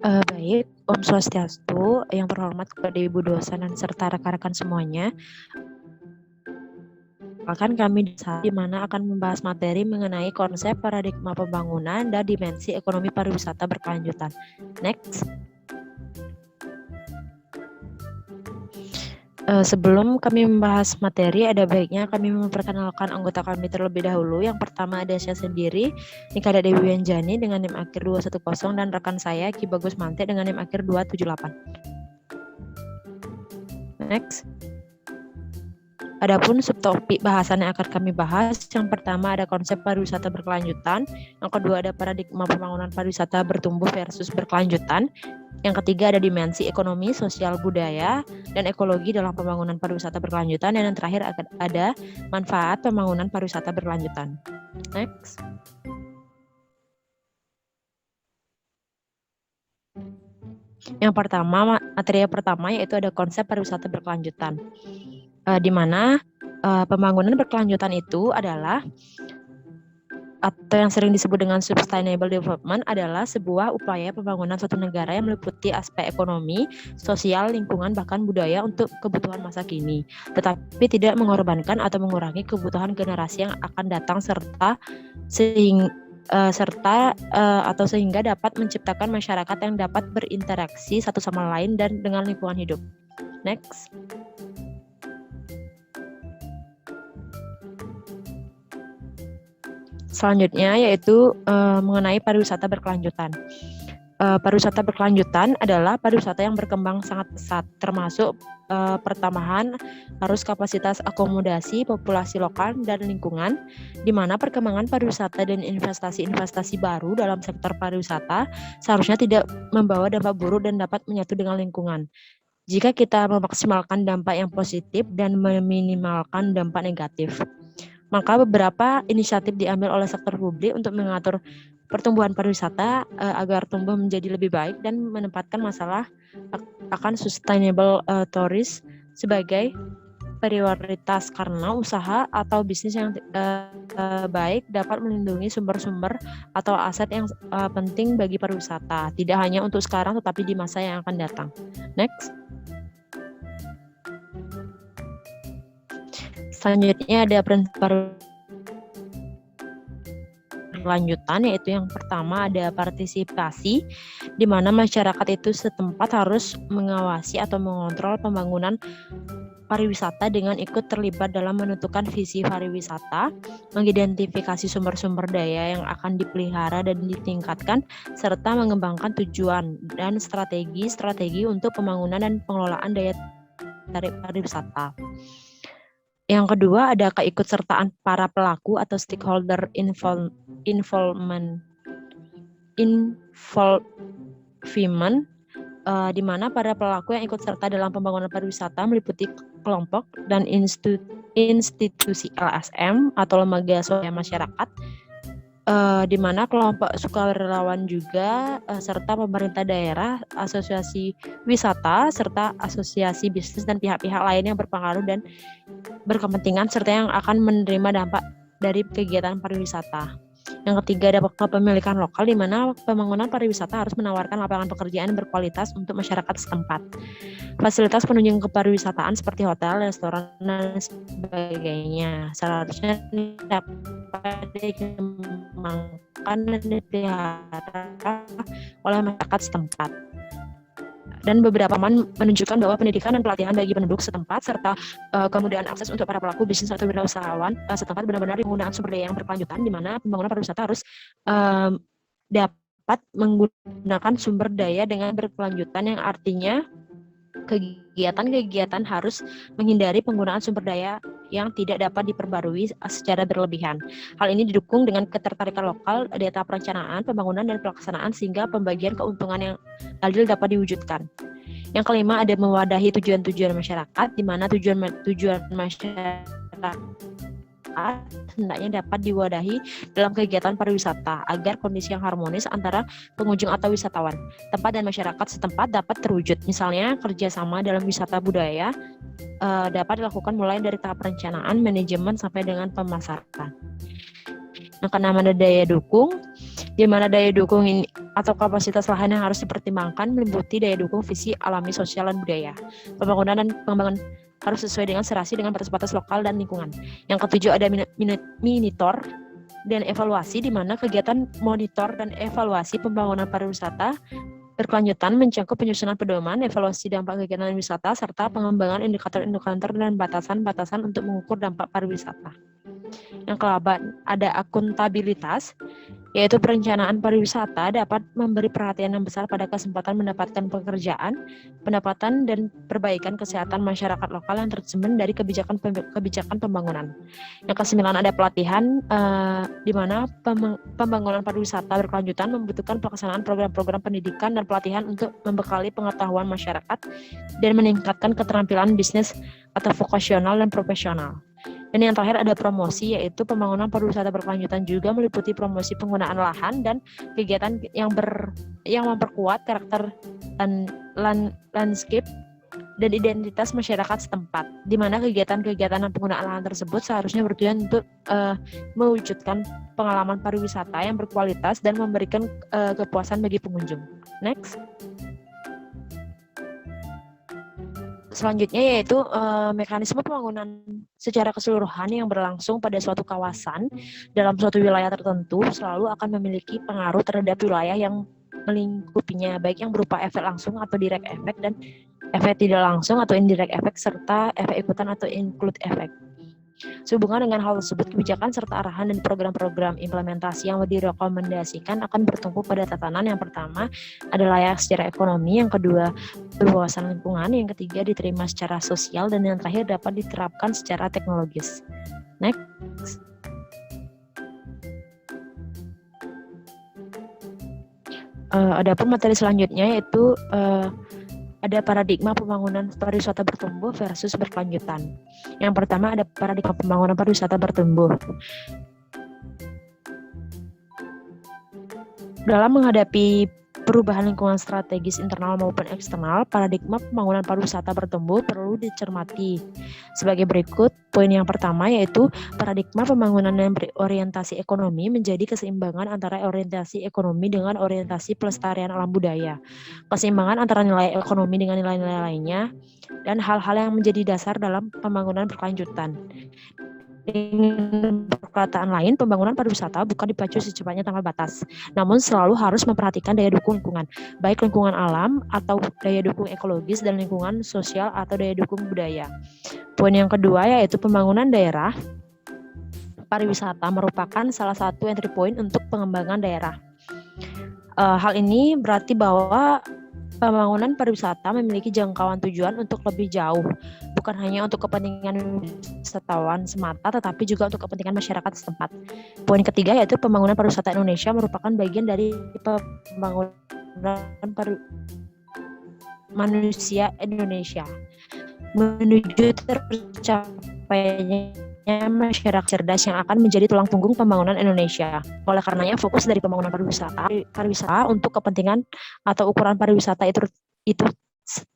Baik, Om Swastiastu, yang terhormat kepada Ibu dosen dan serta rekan-rekan semuanya. Akan kami di mana akan membahas materi mengenai konsep paradigma pembangunan dan dimensi ekonomi pariwisata berkelanjutan. Next. Sebelum kami membahas materi, ada baiknya kami memperkenalkan anggota kami terlebih dahulu. Yang pertama ada saya sendiri, Nikada Dewi Wianjani dengan NIM akhir 210 dan rekan saya Ki Bagus Mante dengan NIM akhir 278. Next. Adapun subtopik bahasan yang akan kami bahas, yang pertama ada konsep pariwisata berkelanjutan, yang kedua ada paradigma pembangunan pariwisata bertumbuh versus berkelanjutan, yang ketiga ada dimensi ekonomi, sosial, budaya, dan ekologi dalam pembangunan pariwisata berkelanjutan, dan yang terakhir ada manfaat pembangunan pariwisata berkelanjutan. Next. Yang pertama, materi pertama yaitu ada konsep pariwisata berkelanjutan. Di mana pembangunan berkelanjutan itu adalah atau yang sering disebut dengan sustainable development adalah sebuah upaya pembangunan suatu negara yang meliputi aspek ekonomi, sosial, lingkungan, bahkan budaya untuk kebutuhan masa kini, tetapi tidak mengorbankan atau mengurangi kebutuhan generasi yang akan datang sehingga dapat menciptakan masyarakat yang dapat berinteraksi satu sama lain dan dengan lingkungan hidup. Next. Selanjutnya yaitu mengenai pariwisata berkelanjutan. Pariwisata berkelanjutan adalah pariwisata yang berkembang sangat pesat, termasuk pertambahan arus kapasitas akomodasi populasi lokal dan lingkungan, di mana perkembangan pariwisata dan investasi-investasi baru dalam sektor pariwisata seharusnya tidak membawa dampak buruk dan dapat menyatu dengan lingkungan. Jika kita memaksimalkan dampak yang positif dan meminimalkan dampak negatif, maka beberapa inisiatif diambil oleh sektor publik untuk mengatur pertumbuhan pariwisata agar tumbuh menjadi lebih baik dan menempatkan masalah akan sustainable tourism sebagai prioritas karena usaha atau bisnis yang baik dapat melindungi sumber-sumber atau aset yang penting bagi pariwisata, tidak hanya untuk sekarang tetapi di masa yang akan datang. Next. Selanjutnya ada prinsip berkelanjutan, yaitu yang pertama ada partisipasi, di mana masyarakat itu setempat harus mengawasi atau mengontrol pembangunan pariwisata dengan ikut terlibat dalam menentukan visi pariwisata, mengidentifikasi sumber-sumber daya yang akan dipelihara dan ditingkatkan, serta mengembangkan tujuan dan strategi untuk pembangunan dan pengelolaan daya tarik pariwisata. Yang kedua ada keikutsertaan para pelaku atau stakeholder involvement, di mana para pelaku yang ikut serta dalam pembangunan pariwisata meliputi kelompok dan institusi LSM atau lembaga swadaya masyarakat, di mana kelompok sukarelawan juga serta pemerintah daerah, asosiasi wisata, serta asosiasi bisnis dan pihak-pihak lain yang berpengaruh dan berkepentingan serta yang akan menerima dampak dari kegiatan pariwisata. Yang ketiga ada kepemilikan lokal, di mana pembangunan pariwisata harus menawarkan lapangan pekerjaan berkualitas untuk masyarakat setempat. Fasilitas penunjang kepariwisataan seperti hotel, restoran, dan sebagainya seharusnya dapat dikembangkan dan dipelihara oleh masyarakat setempat. Dan beberapa menunjukkan bahwa pendidikan dan pelatihan bagi penduduk setempat serta kemudahan akses untuk para pelaku bisnis atau wirausahawan setempat benar-benar penggunaan sumber daya yang berkelanjutan, di mana pembangunan pariwisata harus dapat menggunakan sumber daya dengan berkelanjutan, yang artinya kegiatan-kegiatan harus menghindari penggunaan sumber daya yang tidak dapat diperbarui secara berlebihan. Hal ini didukung dengan ketertarikan lokal, data perencanaan, pembangunan, dan pelaksanaan sehingga pembagian keuntungan yang adil dapat diwujudkan. Yang kelima ada mewadahi tujuan-tujuan masyarakat, di mana tujuan masyarakat hendaknya dapat diwadahi dalam kegiatan pariwisata agar kondisi yang harmonis antara pengunjung atau wisatawan, tempat dan masyarakat setempat dapat terwujud. Misalnya kerjasama dalam wisata budaya dapat dilakukan mulai dari tahap perencanaan, manajemen sampai dengan pemasaran. Yang keenam ada daya dukung, di mana daya dukung ini atau kapasitas lahan yang harus dipertimbangkan meliputi daya dukung visi alami, sosial, dan budaya. Pembangunan dan pengembangan harus sesuai dengan serasi dengan batas-batas lokal dan lingkungan. Yang ketujuh ada monitor dan evaluasi, di mana kegiatan monitor dan evaluasi pembangunan pariwisata berkelanjutan mencakup penyusunan pedoman, evaluasi dampak kegiatan wisata, serta pengembangan indikator-indikator dan batasan-batasan untuk mengukur dampak pariwisata. Yang ke-8 ada akuntabilitas, yaitu perencanaan pariwisata dapat memberi perhatian yang besar pada kesempatan mendapatkan pekerjaan, pendapatan, dan perbaikan kesehatan masyarakat lokal yang tercermin dari kebijakan pembangunan. Yang ke-9 ada pelatihan, di mana pembangunan pariwisata berkelanjutan membutuhkan pelaksanaan program-program pendidikan dan pelatihan untuk membekali pengetahuan masyarakat dan meningkatkan keterampilan bisnis atau vokasional dan profesional. Dan yang terakhir ada promosi, yaitu pembangunan pariwisata berkelanjutan juga meliputi promosi penggunaan lahan dan kegiatan yang memperkuat karakter landscape dan identitas masyarakat setempat, di mana kegiatan-kegiatan dan penggunaan lahan tersebut seharusnya bertujuan untuk mewujudkan pengalaman pariwisata yang berkualitas dan memberikan kepuasan bagi pengunjung. Next. Selanjutnya yaitu mekanisme pembangunan secara keseluruhan yang berlangsung pada suatu kawasan dalam suatu wilayah tertentu selalu akan memiliki pengaruh terhadap wilayah yang melingkupinya, baik yang berupa efek langsung atau direct effect dan efek tidak langsung atau indirect effect, serta efek ikutan atau include effect. Sehubungan dengan hal tersebut, kebijakan serta arahan dan program-program implementasi yang direkomendasikan akan bertumpu pada tatanan. Yang pertama adalah layak secara ekonomi, yang kedua berwawasan lingkungan, yang ketiga diterima secara sosial, dan yang terakhir dapat diterapkan secara teknologis. Next. Adapun materi selanjutnya yaitu ada paradigma pembangunan pariwisata bertumbuh versus berkelanjutan. Yang pertama ada paradigma pembangunan pariwisata bertumbuh. Dalam menghadapi perubahan lingkungan strategis internal maupun eksternal, paradigma pembangunan pariwisata bertumbuh perlu dicermati sebagai berikut. Poin yang pertama yaitu paradigma pembangunan yang berorientasi ekonomi menjadi keseimbangan antara orientasi ekonomi dengan orientasi pelestarian alam budaya, keseimbangan antara nilai ekonomi dengan nilai-nilai lainnya, dan hal-hal yang menjadi dasar dalam pembangunan berkelanjutan. Dengan perkataan lain, pembangunan pariwisata bukan dipacu secepatnya tanpa batas, namun selalu harus memperhatikan daya dukung lingkungan, baik lingkungan alam atau daya dukung ekologis, dan lingkungan sosial atau daya dukung budaya. Poin yang kedua yaitu pembangunan daerah pariwisata merupakan salah satu entry point untuk pengembangan daerah. Hal ini berarti bahwa pembangunan pariwisata memiliki jangkauan tujuan untuk lebih jauh, bukan hanya untuk kepentingan wisatawan semata, tetapi juga untuk kepentingan masyarakat setempat. Poin ketiga yaitu pembangunan pariwisata Indonesia merupakan bagian dari pembangunan manusia Indonesia menuju tercapainya masyarakat cerdas yang akan menjadi tulang punggung pembangunan Indonesia. Oleh karenanya, fokus dari pembangunan pariwisata untuk kepentingan atau ukuran pariwisata itu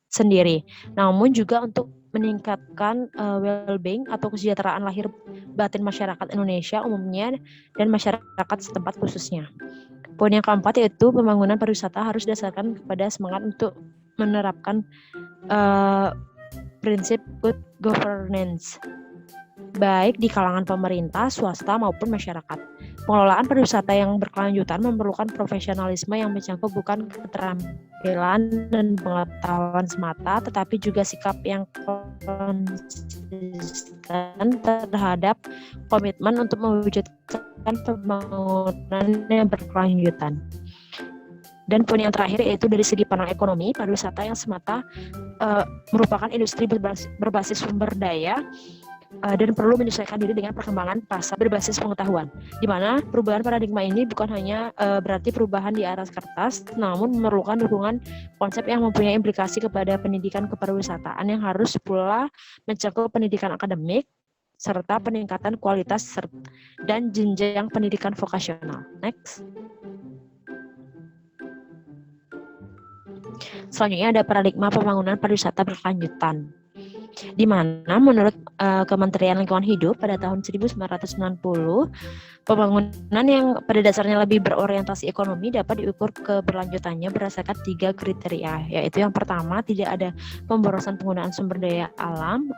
sendiri, namun juga untuk meningkatkan well-being atau kesejahteraan lahir batin masyarakat Indonesia umumnya dan masyarakat setempat khususnya. Poin yang keempat yaitu pembangunan pariwisata harus didasarkan kepada semangat untuk menerapkan prinsip good governance, baik di kalangan pemerintah, swasta, maupun masyarakat. Pengelolaan pariwisata yang berkelanjutan memerlukan profesionalisme yang mencakup bukan keterampilan dan pengetahuan semata, tetapi juga sikap yang konsisten terhadap komitmen untuk mewujudkan pembangunan yang berkelanjutan. Dan poin yang terakhir yaitu dari segi pandang ekonomi, pariwisata yang semata merupakan industri berbasis sumber daya dan perlu menyesuaikan diri dengan perkembangan pasar berbasis pengetahuan, di mana perubahan paradigma ini bukan hanya berarti perubahan di atas kertas, namun memerlukan dukungan konsep yang mempunyai implikasi kepada pendidikan kepariwisataan yang harus pula mencakup pendidikan akademik serta peningkatan kualitas dan jenjang pendidikan vokasional. Next. Selanjutnya ada paradigma pembangunan pariwisata berkelanjutan. di mana menurut Kementerian Lingkungan Hidup pada tahun 1990, pembangunan yang pada dasarnya lebih berorientasi ekonomi dapat diukur keberlanjutannya berdasarkan 3 kriteria, yaitu yang pertama, tidak ada pemborosan penggunaan sumber daya alam,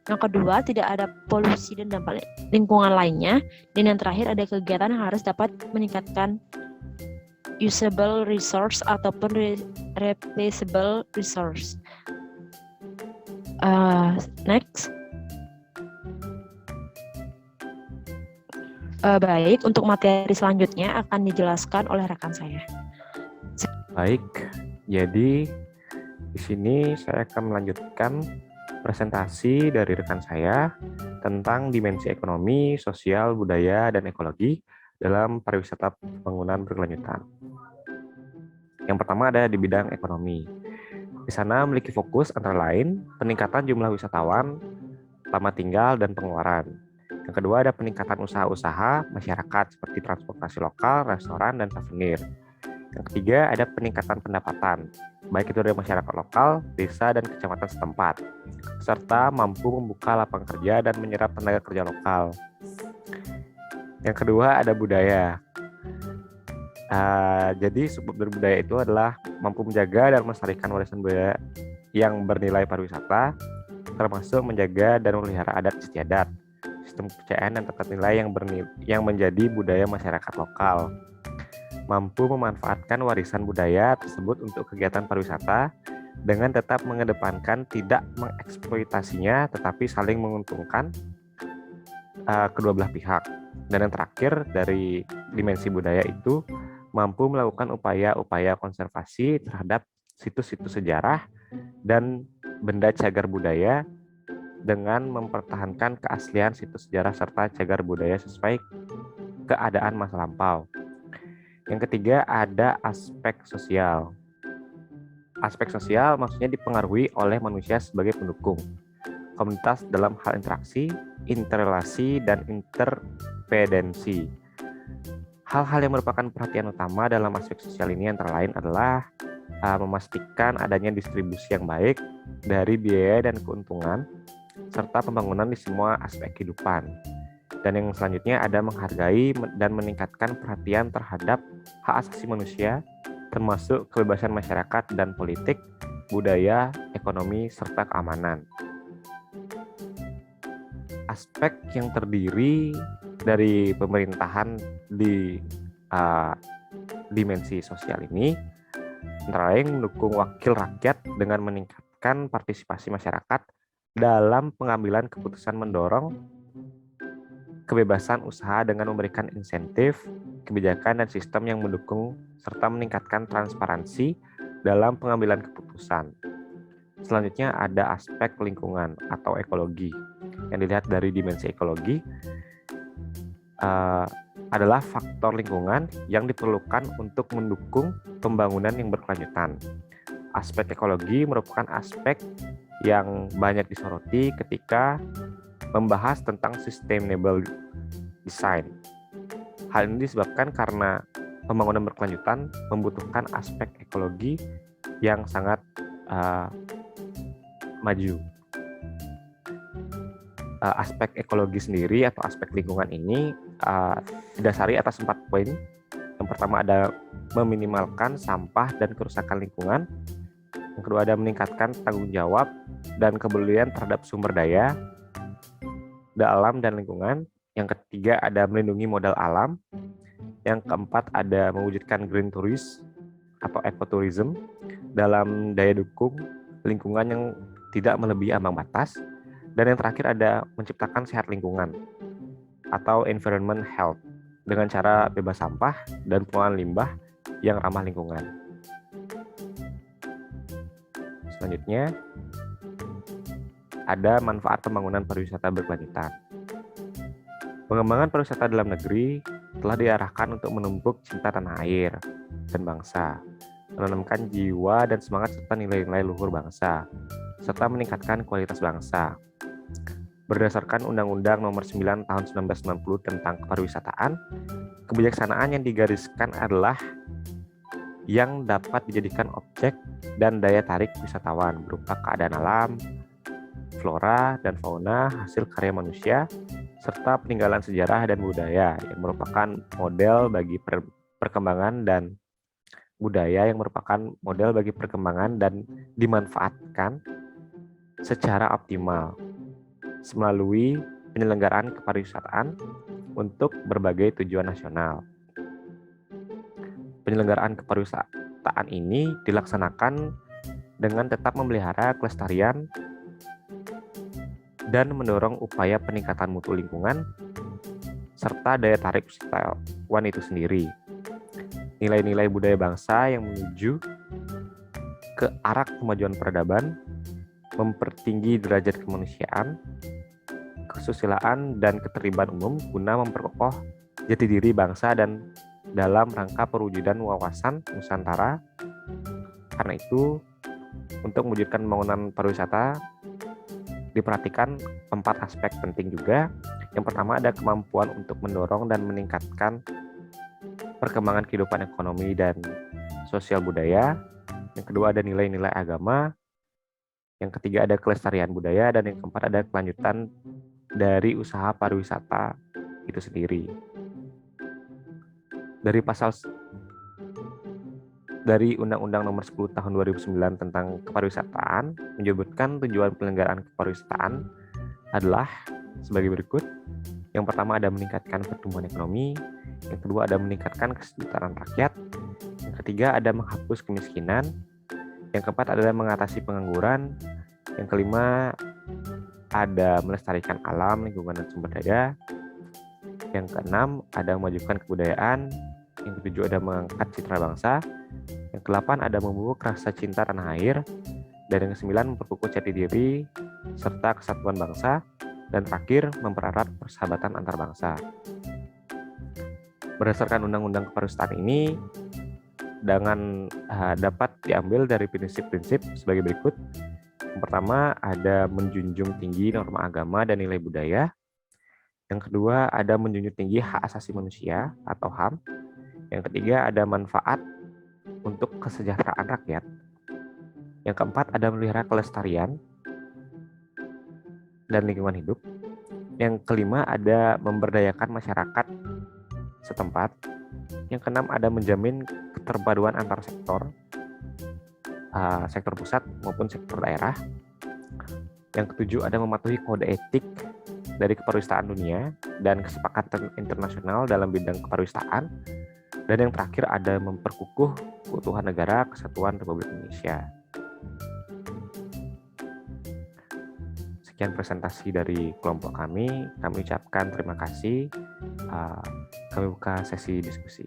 yang kedua, tidak ada polusi dan dampak lingkungan lainnya, dan yang terakhir, ada kegiatan yang harus dapat meningkatkan usable resource ataupun replaceable resource. Next. Baik, untuk materi selanjutnya akan dijelaskan oleh rekan saya. Baik, jadi di sini saya akan melanjutkan presentasi dari rekan saya tentang dimensi ekonomi, sosial, budaya, dan ekologi dalam pariwisata pembangunan berkelanjutan. Yang pertama ada di bidang ekonomi. Di sana memiliki fokus antara lain peningkatan jumlah wisatawan, lama tinggal, dan pengeluaran. Yang kedua ada peningkatan usaha-usaha masyarakat seperti transportasi lokal, restoran, dan souvenir. Yang ketiga ada peningkatan pendapatan, baik itu dari masyarakat lokal, desa, dan kecamatan setempat, serta mampu membuka lapangan kerja dan menyerap tenaga kerja lokal. Yang kedua ada budaya. Jadi subbab dari budaya itu adalah mampu menjaga dan melestarikan warisan budaya yang bernilai pariwisata, termasuk menjaga dan memelihara adat istiadat, sistem kepercayaan dan tata nilai yang menjadi budaya masyarakat lokal. Mampu memanfaatkan warisan budaya tersebut untuk kegiatan pariwisata dengan tetap mengedepankan tidak mengeksploitasinya tetapi saling menguntungkan kedua belah pihak. Dan yang terakhir dari dimensi budaya itu mampu melakukan upaya-upaya konservasi terhadap situs-situs sejarah dan benda cagar budaya dengan mempertahankan keaslian situs sejarah serta cagar budaya sesuai keadaan masa lampau. Yang ketiga ada aspek sosial. Aspek sosial maksudnya dipengaruhi oleh manusia sebagai pendukung komunitas dalam hal interaksi, interrelasi, dan interdependensi. Hal-hal yang merupakan perhatian utama dalam aspek sosial ini antara lain adalah memastikan adanya distribusi yang baik dari biaya dan keuntungan, serta pembangunan di semua aspek kehidupan. Dan yang selanjutnya ada menghargai dan meningkatkan perhatian terhadap hak asasi manusia, termasuk kebebasan masyarakat dan politik, budaya, ekonomi, serta keamanan. Aspek yang terdiri dari pemerintahan di dimensi sosial ini antara lain mendukung wakil rakyat dengan meningkatkan partisipasi masyarakat dalam pengambilan keputusan, mendorong kebebasan usaha dengan memberikan insentif, kebijakan, dan sistem yang mendukung serta meningkatkan transparansi dalam pengambilan keputusan. Selanjutnya ada aspek lingkungan atau ekologi. Yang dilihat dari dimensi ekologi adalah faktor lingkungan yang diperlukan untuk mendukung pembangunan yang berkelanjutan. Aspek ekologi merupakan aspek yang banyak disoroti ketika membahas tentang sustainable design. Hal ini disebabkan karena pembangunan berkelanjutan membutuhkan aspek ekologi yang sangat maju. Aspek ekologi sendiri atau aspek lingkungan ini didasari atas 4 poin. Yang pertama ada meminimalkan sampah dan kerusakan lingkungan. Yang kedua ada meningkatkan tanggung jawab dan kepedulian terhadap sumber daya alam dan lingkungan. Yang ketiga ada melindungi modal alam. Yang keempat ada mewujudkan green tourism atau ecotourism dalam daya dukung lingkungan yang tidak melebihi ambang batas. Dan yang terakhir ada menciptakan sehat lingkungan atau environment health dengan cara bebas sampah dan pengolahan limbah yang ramah lingkungan. Selanjutnya ada manfaat pembangunan pariwisata berkelanjutan. Pengembangan pariwisata dalam negeri telah diarahkan untuk menumpuk cinta tanah air dan bangsa, menanamkan jiwa dan semangat serta nilai-nilai luhur bangsa, serta meningkatkan kualitas bangsa. Berdasarkan Undang-Undang Nomor 9 Tahun 1990 tentang Kepariwisataan, kebijaksanaan yang digariskan adalah yang dapat dijadikan objek dan daya tarik wisatawan berupa keadaan alam, flora dan fauna hasil karya manusia, serta peninggalan sejarah dan budaya yang merupakan model bagi perkembangan dan budaya yang merupakan model bagi perkembangan dan dimanfaatkan secara optimal melalui penyelenggaraan kepariwisataan untuk berbagai tujuan nasional. Penyelenggaraan kepariwisataan ini dilaksanakan dengan tetap memelihara kelestarian dan mendorong upaya peningkatan mutu lingkungan serta daya tarik wisatawan itu sendiri. Nilai-nilai budaya bangsa yang menuju ke arah kemajuan peradaban, mempertinggi derajat kemanusiaan, kesusilaan, dan keterlibatan umum guna memperkokoh jati diri bangsa dan dalam rangka perwujudan wawasan Nusantara. Karena itu, untuk mewujudkan pembangunan pariwisata diperhatikan 4 aspek penting juga. Yang pertama ada kemampuan untuk mendorong dan meningkatkan perkembangan kehidupan ekonomi dan sosial budaya. Yang kedua ada nilai-nilai agama. Yang ketiga ada kelestarian budaya, dan yang keempat ada kelanjutan dari usaha pariwisata itu sendiri. Dari Undang-Undang Nomor 10 Tahun 2009 tentang Kepariwisataan menyebutkan tujuan penyelenggaraan kepariwisataan adalah sebagai berikut. Yang pertama ada meningkatkan pertumbuhan ekonomi, yang kedua ada meningkatkan kesejahteraan rakyat, yang ketiga ada menghapus kemiskinan, yang keempat adalah mengatasi pengangguran, yang kelima ada melestarikan alam, lingkungan, dan sumber daya, yang keenam ada memajukan kebudayaan, yang ketujuh ada mengangkat citra bangsa, yang kedelapan ada memupuk rasa cinta tanah air, dan yang kesembilan memperkukuh jati diri serta kesatuan bangsa, dan terakhir mempererat persahabatan antar bangsa. Berdasarkan Undang-Undang Kepariwisataan ini dapat diambil dari prinsip-prinsip sebagai berikut. Yang pertama ada menjunjung tinggi norma agama dan nilai budaya. Yang kedua ada menjunjung tinggi hak asasi manusia atau HAM. Yang ketiga ada manfaat untuk kesejahteraan rakyat. Yang keempat ada memelihara kelestarian dan lingkungan hidup. Yang kelima ada memberdayakan masyarakat setempat. Yang keenam ada menjamin keterpaduan antar sektor, sektor pusat maupun sektor daerah. Yang ketujuh ada mematuhi kode etik dari kepariwisataan dunia dan kesepakatan internasional dalam bidang kepariwisataan. Dan yang terakhir ada memperkukuh keutuhan negara kesatuan Republik Indonesia. Sekian presentasi dari kelompok kami. Kami ucapkan terima kasih. Kami buka sesi diskusi.